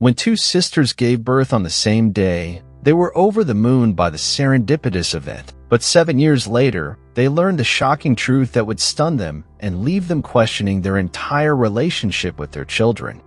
When two sisters gave birth on the same day, they were over the moon by the serendipitous event. But 7 years later, they learned the shocking truth that would stun them and leave them questioning their entire relationship with their children.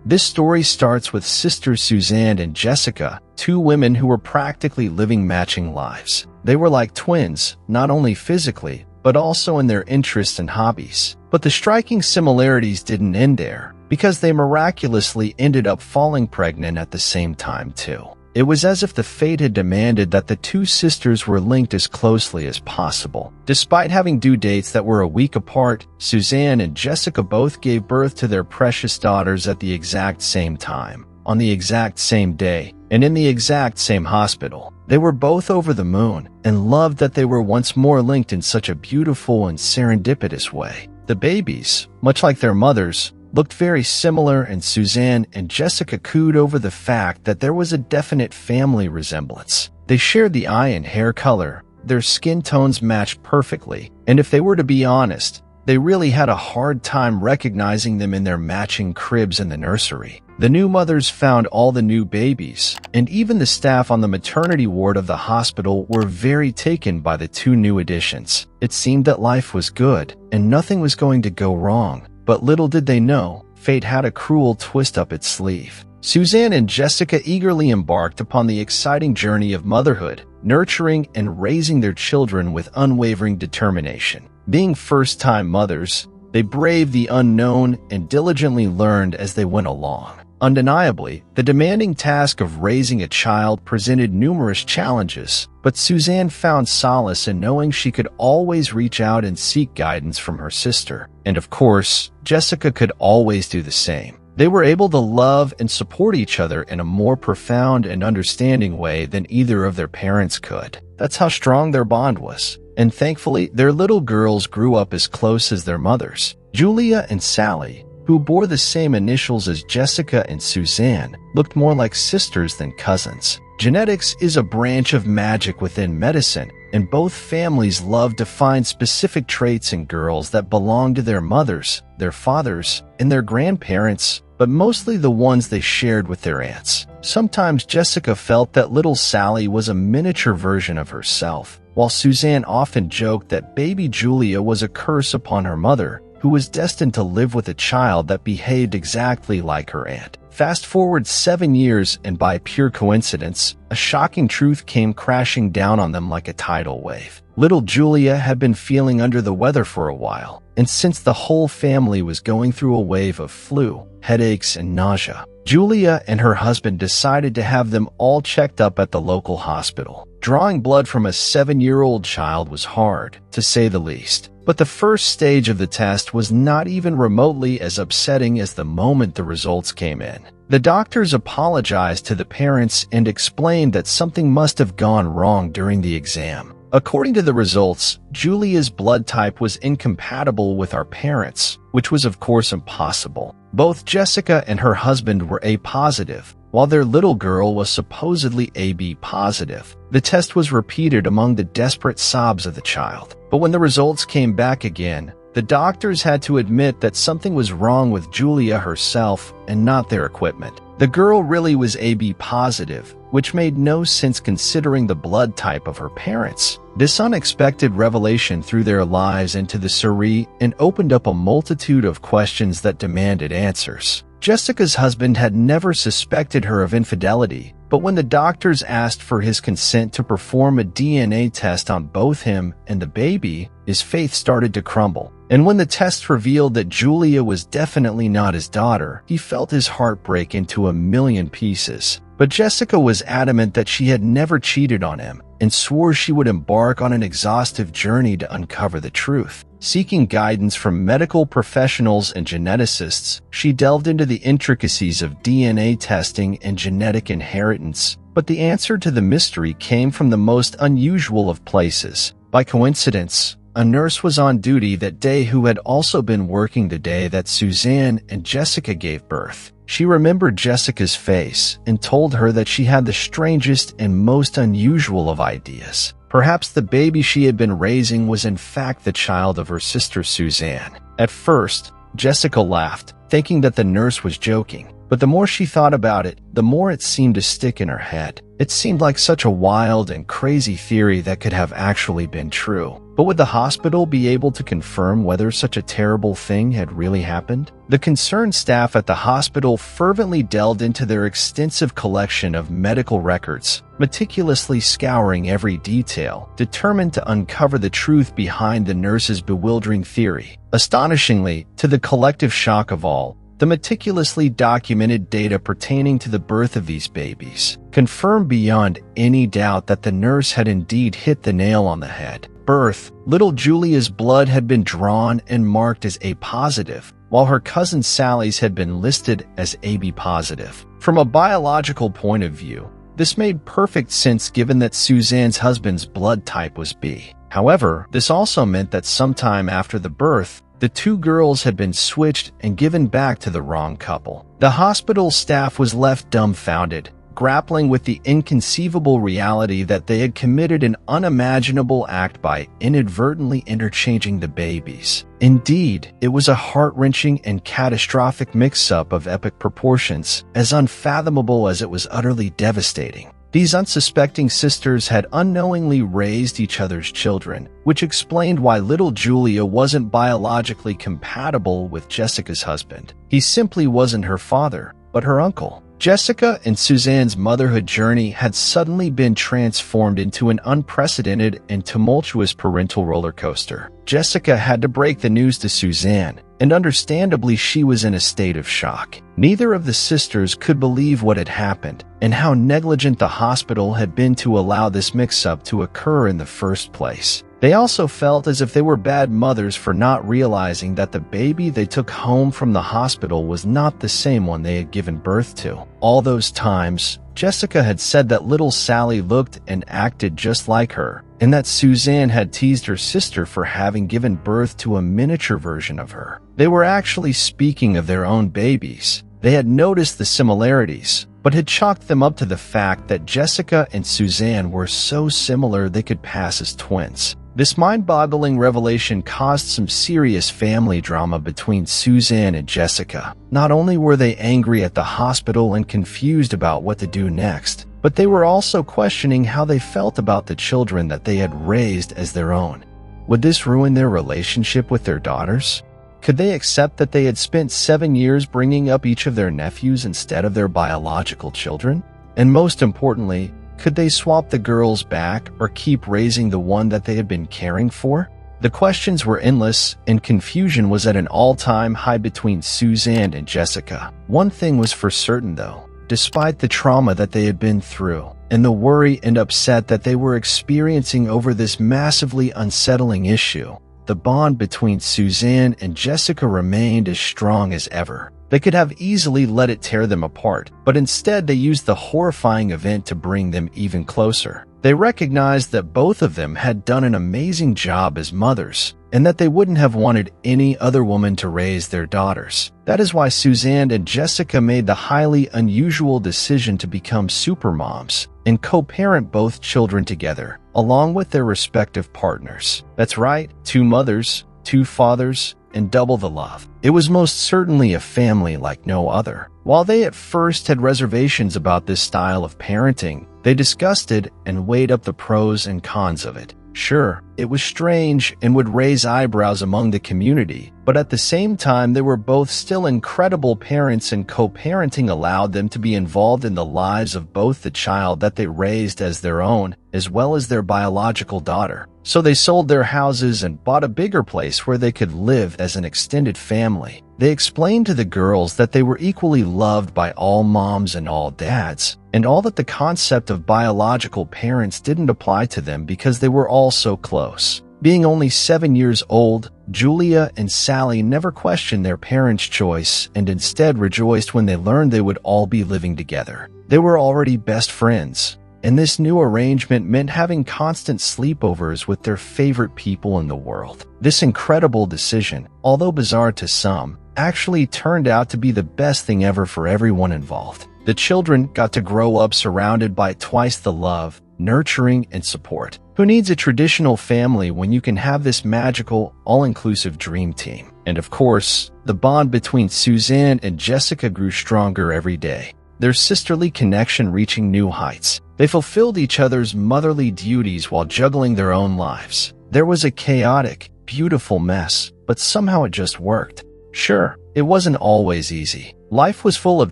This story starts with sisters Suzanne and Jessica, two women who were practically living matching lives. They were like twins, not only physically, but also in their interests and hobbies. But the striking similarities didn't end there, because they miraculously ended up falling pregnant at the same time too. It was as if the fate had demanded that the two sisters were linked as closely as possible. Despite having due dates that were a week apart, Suzanne and Jessica both gave birth to their precious daughters at the exact same time, on the exact same day, and in the exact same hospital. They were both over the moon and loved that they were once more linked in such a beautiful and serendipitous way. The babies, much like their mothers, looked very similar, and Suzanne and Jessica cooed over the fact that there was a definite family resemblance. They shared the eye and hair color, their skin tones matched perfectly, and if they were to be honest, they really had a hard time recognizing them in their matching cribs in the nursery. The new mothers found all the new babies, and even the staff on the maternity ward of the hospital were very taken by the two new additions. It seemed that life was good, and nothing was going to go wrong. But little did they know, fate had a cruel twist up its sleeve. Suzanne and Jessica eagerly embarked upon the exciting journey of motherhood, nurturing and raising their children with unwavering determination. Being first-time mothers, they braved the unknown and diligently learned as they went along. Undeniably, the demanding task of raising a child presented numerous challenges, but Suzanne found solace in knowing she could always reach out and seek guidance from her sister. And of course, Jessica could always do the same. They were able to love and support each other in a more profound and understanding way than either of their parents could. That's how strong their bond was. And thankfully, their little girls grew up as close as their mothers. Julia and Sally, who bore the same initials as Jessica and Suzanne, looked more like sisters than cousins. Genetics is a branch of magic within medicine, and both families love to find specific traits in girls that belong to their mothers, their fathers, and their grandparents, but mostly the ones they shared with their aunts. Sometimes Jessica felt that little Sally was a miniature version of herself, while Suzanne often joked that baby Julia was a curse upon her mother, who was destined to live with a child that behaved exactly like her aunt. Fast forward 7 years, and by pure coincidence, a shocking truth came crashing down on them like a tidal wave. Little Julia had been feeling under the weather for a while, and since the whole family was going through a wave of flu, headaches, and nausea, Julia and her husband decided to have them all checked up at the local hospital. Drawing blood from a 7-year-old child was hard, to say the least. But the first stage of the test was not even remotely as upsetting as the moment the results came in. The doctors apologized to the parents and explained that something must have gone wrong during the exam. According to the results, Julia's blood type was incompatible with our parents', which was of course impossible. Both Jessica and her husband were A positive, while their little girl was supposedly AB positive. The test was repeated among the desperate sobs of the child. But when the results came back again, the doctors had to admit that something was wrong with Julia herself and not their equipment. The girl really was AB positive, which made no sense considering the blood type of her parents. This unexpected revelation threw their lives into the surreal and opened up a multitude of questions that demanded answers. Jessica's husband had never suspected her of infidelity, but when the doctors asked for his consent to perform a DNA test on both him and the baby, his faith started to crumble. And when the test revealed that Julia was definitely not his daughter, he felt his heart break into a million pieces. But Jessica was adamant that she had never cheated on him and swore she would embark on an exhaustive journey to uncover the truth. Seeking guidance from medical professionals and geneticists, she delved into the intricacies of DNA testing and genetic inheritance. But the answer to the mystery came from the most unusual of places. By coincidence, a nurse was on duty that day who had also been working the day that Suzanne and Jessica gave birth. She remembered Jessica's face and told her that she had the strangest and most unusual of ideas. Perhaps the baby she had been raising was in fact the child of her sister Suzanne. At first, Jessica laughed, thinking that the nurse was joking. But the more she thought about it, the more it seemed to stick in her head. It seemed like such a wild and crazy theory that could have actually been true. But would the hospital be able to confirm whether such a terrible thing had really happened? The concerned staff at the hospital fervently delved into their extensive collection of medical records, meticulously scouring every detail, determined to uncover the truth behind the nurse's bewildering theory. Astonishingly, to the collective shock of all, the meticulously documented data pertaining to the birth of these babies confirmed beyond any doubt that the nurse had indeed hit the nail on the head. Birth, little Julia's blood had been drawn and marked as A positive, while her cousin Sally's had been listed as AB positive. From a biological point of view, this made perfect sense given that Suzanne's husband's blood type was B. However, this also meant that sometime after the birth, the two girls had been switched and given back to the wrong couple. The hospital staff was left dumbfounded, grappling with the inconceivable reality that they had committed an unimaginable act by inadvertently interchanging the babies. Indeed, it was a heart-wrenching and catastrophic mix-up of epic proportions, as unfathomable as it was utterly devastating. These unsuspecting sisters had unknowingly raised each other's children, which explained why little Julia wasn't biologically compatible with Jessica's husband. He simply wasn't her father, but her uncle. Jessica and Suzanne's motherhood journey had suddenly been transformed into an unprecedented and tumultuous parental roller coaster. Jessica had to break the news to Suzanne, and understandably she was in a state of shock. Neither of the sisters could believe what had happened and how negligent the hospital had been to allow this mix-up to occur in the first place. They also felt as if they were bad mothers for not realizing that the baby they took home from the hospital was not the same one they had given birth to. All those times, Jessica had said that little Sally looked and acted just like her, and that Suzanne had teased her sister for having given birth to a miniature version of her. They were actually speaking of their own babies. They had noticed the similarities, but had chalked them up to the fact that Jessica and Suzanne were so similar they could pass as twins. This mind-boggling revelation caused some serious family drama between Suzanne and Jessica. Not only were they angry at the hospital and confused about what to do next, but they were also questioning how they felt about the children that they had raised as their own. Would this ruin their relationship with their daughters? Could they accept that they had spent 7 years bringing up each of their nephews instead of their biological children? And most importantly, could they swap the girls back or keep raising the one that they had been caring for? The questions were endless, and confusion was at an all-time high between Suzanne and Jessica. One thing was for certain, though. Despite the trauma that they had been through, and the worry and upset that they were experiencing over this massively unsettling issue, the bond between Suzanne and Jessica remained as strong as ever. They could have easily let it tear them apart, but instead they used the horrifying event to bring them even closer. They recognized that both of them had done an amazing job as mothers, and that they wouldn't have wanted any other woman to raise their daughters. That is why Suzanne and Jessica made the highly unusual decision to become supermoms and co-parent both children together, along with their respective partners. That's right, 2 mothers, 2 fathers, and double the love. It was most certainly a family like no other. While they at first had reservations about this style of parenting, they discussed it and weighed up the pros and cons of it. Sure, it was strange and would raise eyebrows among the community, but at the same time they were both still incredible parents, and co-parenting allowed them to be involved in the lives of both the child that they raised as their own, as well as their biological daughter. So they sold their houses and bought a bigger place where they could live as an extended family. They explained to the girls that they were equally loved by all moms and all dads, and all that the concept of biological parents didn't apply to them because they were all so close. Being only 7 years old, Julia and Sally never questioned their parents' choice and instead rejoiced when they learned they would all be living together. They were already best friends, and this new arrangement meant having constant sleepovers with their favorite people in the world. This incredible decision, although bizarre to some, actually turned out to be the best thing ever for everyone involved. The children got to grow up surrounded by twice the love, nurturing, and support. Who needs a traditional family when you can have this magical, all-inclusive dream team? And of course, the bond between Suzanne and Jessica grew stronger every day, their sisterly connection reaching new heights. They fulfilled each other's motherly duties while juggling their own lives. There was a chaotic, beautiful mess, but somehow it just worked. Sure, it wasn't always easy. Life was full of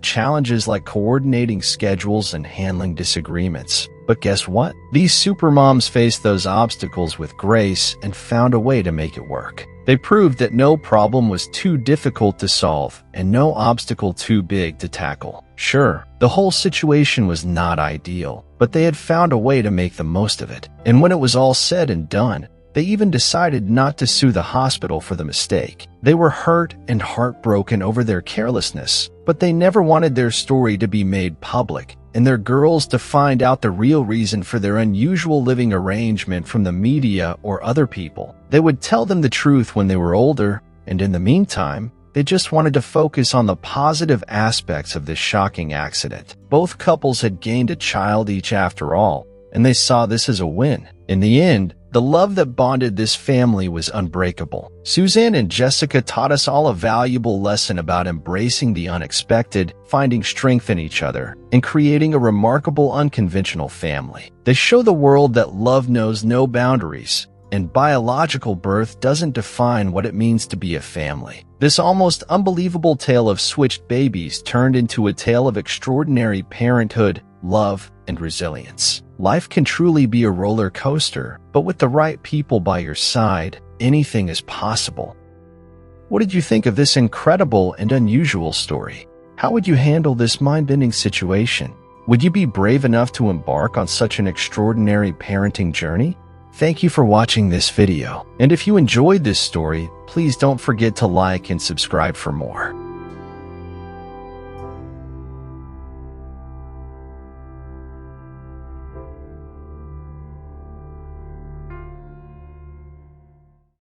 challenges like coordinating schedules and handling disagreements. But guess what? These supermoms faced those obstacles with grace and found a way to make it work. They proved that no problem was too difficult to solve and no obstacle too big to tackle. Sure, the whole situation was not ideal, but they had found a way to make the most of it. And when it was all said and done, they even decided not to sue the hospital for the mistake. They were hurt and heartbroken over their carelessness, but they never wanted their story to be made public and their girls to find out the real reason for their unusual living arrangement from the media or other people. They would tell them the truth when they were older, and in the meantime, they just wanted to focus on the positive aspects of this shocking accident. Both couples had gained a child each after all, and they saw this as a win. In the end, the love that bonded this family was unbreakable. Suzanne and Jessica taught us all a valuable lesson about embracing the unexpected, finding strength in each other, and creating a remarkable unconventional family. They show the world that love knows no boundaries, and biological birth doesn't define what it means to be a family. This almost unbelievable tale of switched babies turned into a tale of extraordinary parenthood, love, and resilience. Life can truly be a roller coaster, but with the right people by your side, anything is possible. What did you think of this incredible and unusual story? How would you handle this mind-bending situation? Would you be brave enough to embark on such an extraordinary parenting journey? Thank you for watching this video, and if you enjoyed this story, please don't forget to like and subscribe for more.